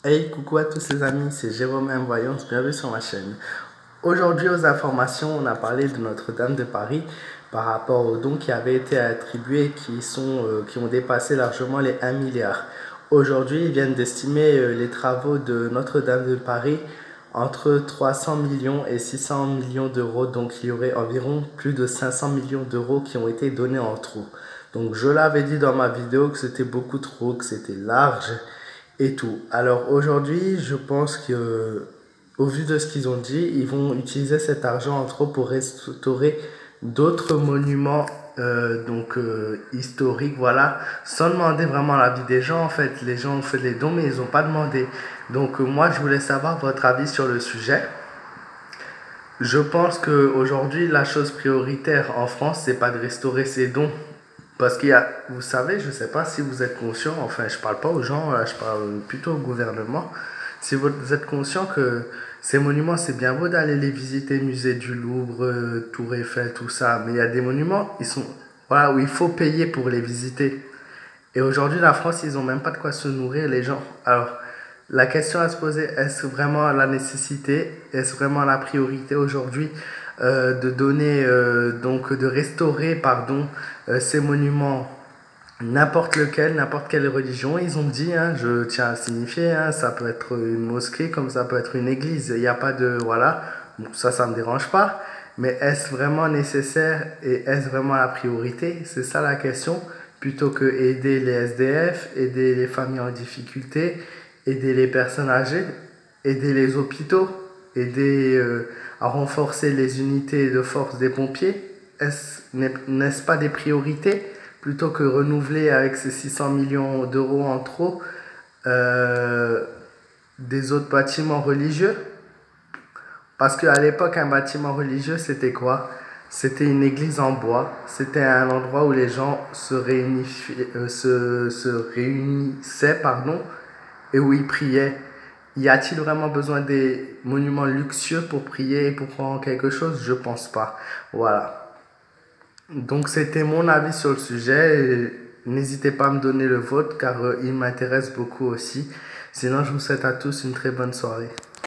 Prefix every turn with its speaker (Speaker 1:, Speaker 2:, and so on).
Speaker 1: Hey, coucou à tous ces amis, c'est Jérôme M. Voyance, bienvenue sur ma chaîne. Aujourd'hui aux informations, on a parlé de Notre-Dame de Paris par rapport aux dons qui avaient été attribués qui ont dépassé largement les 1 milliard. Aujourd'hui, ils viennent d'estimer les travaux de Notre-Dame de Paris entre 300 millions et 600 millions d'euros. Donc il y aurait environ plus de 500 millions d'euros qui ont été donnés en trop. Donc je l'avais dit dans ma vidéo que c'était beaucoup trop, que c'était large et tout. Alors aujourd'hui, je pense que, au vu de ce qu'ils ont dit, ils vont utiliser cet argent en trop pour restaurer d'autres monuments historiques, voilà, sans demander vraiment l'avis des gens. En fait, les gens ont fait les dons, mais ils n'ont pas demandé. Donc moi, je voulais savoir votre avis sur le sujet. Je pense qu'aujourd'hui, la chose prioritaire en France, c'est pas de restaurer ces dons. Parce qu'il y a, vous savez, je ne sais pas si vous êtes conscient, enfin je ne parle pas aux gens, là, je parle plutôt au gouvernement. Si vous êtes conscient que ces monuments, c'est bien beau d'aller les visiter, musée du Louvre, Tour Eiffel, tout ça, mais il y a des monuments, voilà, où il faut payer pour les visiter. Et aujourd'hui, la France, ils n'ont même pas de quoi se nourrir, les gens. Alors, la question à se poser, est-ce vraiment la nécessité, est-ce vraiment la priorité aujourd'hui de donner, de restaurer, pardon, ces monuments, n'importe lequel, n'importe quelle religion? Ils ont dit, hein, je tiens à signifier, hein, ça peut être une mosquée comme ça peut être une église, il n'y a pas de, voilà, bon, ça me dérange pas, mais est-ce vraiment nécessaire et est-ce vraiment la priorité? C'est ça la question, plutôt que aider les SDF, aider les familles en difficulté, aider les personnes âgées, aider les hôpitaux, aider à renforcer les unités de force des pompiers. N'est-ce pas des priorités plutôt que renouveler avec ces 600 millions d'euros en trop euh, des autres bâtiments religieux? Parce qu'à l'époque, un bâtiment religieux, c'était quoi? C'était une église en bois. C'était un endroit où les gens se réunissaient, pardon, et où ils priaient. Y a-t-il vraiment besoin des monuments luxueux pour prier et pour croire en quelque chose? Je pense pas. Voilà. Donc c'était mon avis sur le sujet. N'hésitez pas à me donner le vôtre car il m'intéresse beaucoup aussi. Sinon, je vous souhaite à tous une très bonne soirée.